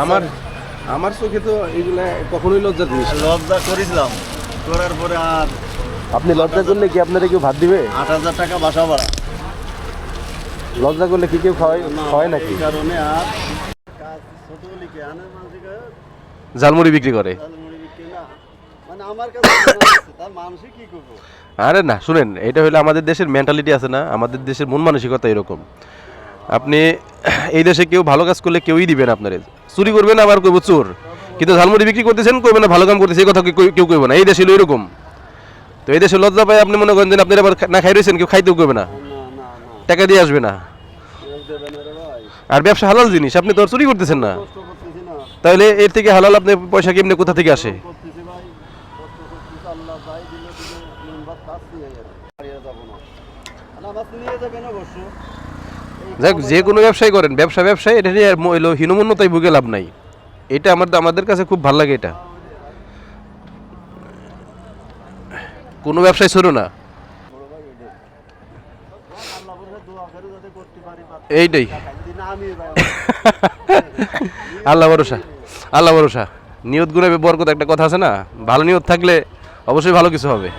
আমার আমার চোখে তো এগুলা কখনোই লজ্জার জিনিস না। লজ্জা করেছিলাম, করার পরে আর আপনি লজ্জা করলে কি আপনারা কেউ ভাত দিবে? 8,000 টাকা বাসা ভাড়া। লজ্জা করলে কি কেউ খাওয়ায় নাকি? এই কারণে আর কাজ ছোট লিখে আনার মানুষকে ঝালমুড়ি বিক্রি করে? ঝালমুড়ি বিক্রি না, মানে আমার কাছে মনে হচ্ছে, তার মানুষই কি করবো। আরে না, শুনেন, এটা হলো আমাদের দেশের মেন্টালিটি আছে না, আমাদের দেশের মন মানসিকতা এরকম। আপনি এই দেশে কেউ ভালো কাজ করলে কেউই দিবে না আপনার, চুরি করবেন আবার কইব চোর, কিন্তু ঝালমুড়ি বিক্রি করতেছেন কইবেন না ভালো কাম করতেছে, এই কথা কেউ কইব না। এই দেশে হলো এরকম। তো এই দেশে লজ্জা পায় আপনি মনে করেন যে আপনার আবার না খাই রয়েছেন, কেউ খাইতেও কইবে না, না না না, টাকা দিয়ে আসবে না। কেউ দেবে না রে ভাই, আর ব্যবসা হালাল জিনিস, আপনি তো আর চুরি করতেছেন না, কষ্ট করতেছি না, তাহলে এর থেকে হালাল আপনি পয়সা কেমনে কোথা থেকে আসে? করতেছি ভাই, কষ্ট করতেছি, আল্লাহ যাই দিলে দিলে নুন ভাত খাচ্ছি, হারিয়ে যাবো না, আমার নিয়ে যাবেন অবশ্য। যাক, যে কোনো ব্যবসায় করেন, ব্যবসায় এটা নিয়ে হলো হীনমন্যতায় ভুগে লাভ নাই। এটা আমাদের কাছে খুব ভালো লাগে। এটা কোনো ব্যবসায় ছোট না, এইটাই আল্লাহ ভরসা। আল্লাহ ভরসা, নিয়ত গুণে বরকত একটা কথা আছে না, ভালো নিয়ত থাকলে অবশ্যই ভালো কিছু হবে।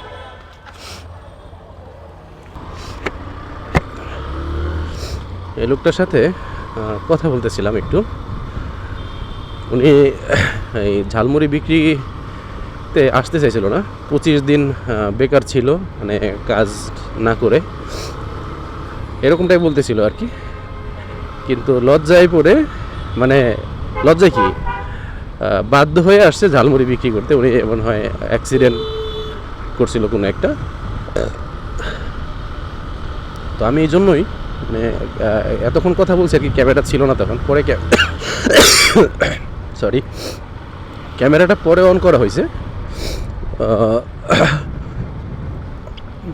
এই লোকটার সাথে কথা বলতেছিলাম একটু, উনি এই ঝালমুড়ি বিক্রিতে আসতে চাইছিল না, 25 দিন বেকার ছিল, মানে কাজ না করে, এরকমটাই বলতেছিল আর কি। কিন্তু লজ্জায় পড়ে, মানে লজ্জায় কি বাধ্য হয়ে আসছে ঝালমুড়ি বিক্রি করতে। উনি এমন হয় অ্যাক্সিডেন্ট করছিল কোনো একটা। তো আমি এই জন্যই মানে এতক্ষণ কথা বলছি আর কি, ক্যামেরা ছিল না তখন, পরে সরি, ক্যামেরাটা পরে অন করা হয়েছে।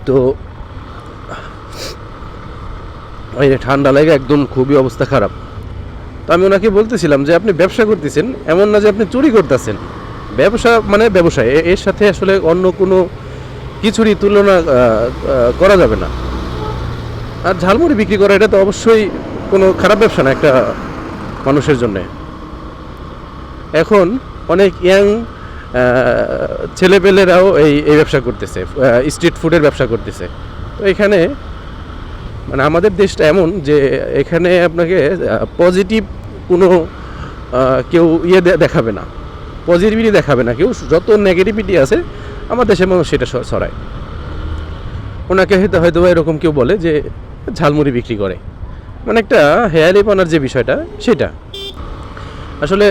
তো ওই ঠান্ডা লাগে একদম, খুবই অবস্থা খারাপ। তো আমি ওনাকে বলতেছিলাম যে আপনি ব্যবসা করতেছেন, এমন না যে আপনি চুরি করতেছেন। ব্যবসা মানে ব্যবসা, এর সাথে আসলে অন্য কোনো কিছুরই তুলনা করা যাবে না। আর ঝালমুড়ি বিক্রি করা এটা তো অবশ্যই কোনো খারাপ ব্যবসা না একটা মানুষের জন্যে। এখন অনেক ইয়াং ছেলেপেলেরাও এই ব্যবসা করতেছে, স্ট্রিট ফুডের ব্যবসা করতেছে। তো এখানে মানে আমাদের দেশটা এমন যে এখানে আপনাকে পজিটিভ কোনো কেউ দেখাবে না, পজিটিভিটি দেখাবে না কেউ, যত নেগেটিভিটি আছে আমার দেশের মানুষ সেটা ছড়ায়। ওনাকে হয়তো এরকম কেউ বলে যে ঝালমুড়ি বিক্রি করে, মানে একটা হেয়ালিপনার যে বিষয়টা সেটা আসলে।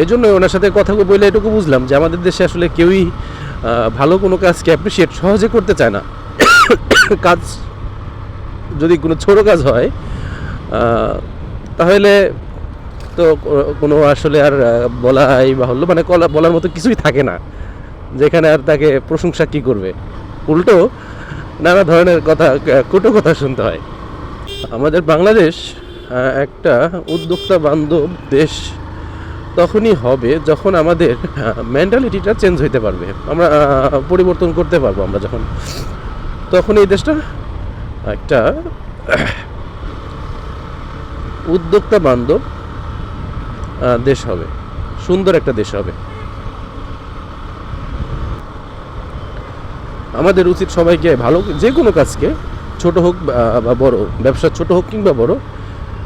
এই জন্য ওনার সাথে কথা বলে এটুকু বুঝলাম যে আমাদের দেশে আসলে কেউই ভালো কোনো কাজকে অ্যাপ্রিসিয়েট সহজে করতে চায় না। কাজ যদি কোনো ছোটো কাজ হয় তাহলে তো কোনো আসলে আর বলাই বাহুল্য, মানে বলার মতো কিছুই থাকে না, যেখানে আর তাকে প্রশংসা কী করবে, উল্টো নানা ধরনের কথা, কটু কথা শুনতে হয়। আমাদের বাংলাদেশ একটা উদ্যোক্তা বান্ধব দেশ তখনই হবে যখন আমাদের মেন্টালিটিটা চেঞ্জ হইতে পারবে, আমরা পরিবর্তন করতে পারবো। আমরা যখন তখন এই দেশটা একটা উদ্যোক্তা বান্ধব দেশ হবে, সুন্দর একটা দেশ হবে। আমাদের উচিত সবাইকে ভালো, যে কোনো কাজকে, ছোট হোক বা বড়, ব্যবসা ছোট হোক কিংবা বড়,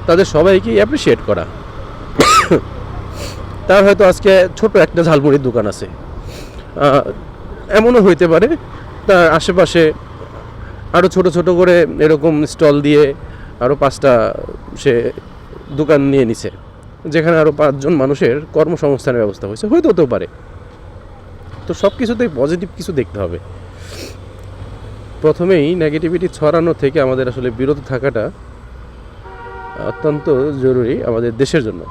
তাদের সবাইকে অ্যাপ্রিসিয়েট করা। তার হয়তো আজকে ছোট একটা ঝালমুড়ির দোকান আছে, এমনও হইতে পারে তার আশেপাশে আরও ছোট ছোট করে এরকম স্টল দিয়ে আরও 5টা সে দোকান নিয়ে নিছে, যেখানে আরও 5 জন মানুষের কর্মসংস্থানের ব্যবস্থা হয়েছে, হতেও পারে। তো সব কিছুতেই পজিটিভ কিছু দেখতে হবে। প্রথমেই নেগেটিভিটি ছড়ানো থেকে আমাদের আসলে বিরত থাকাটা অত্যন্ত জরুরি আমাদের দেশের জন্য।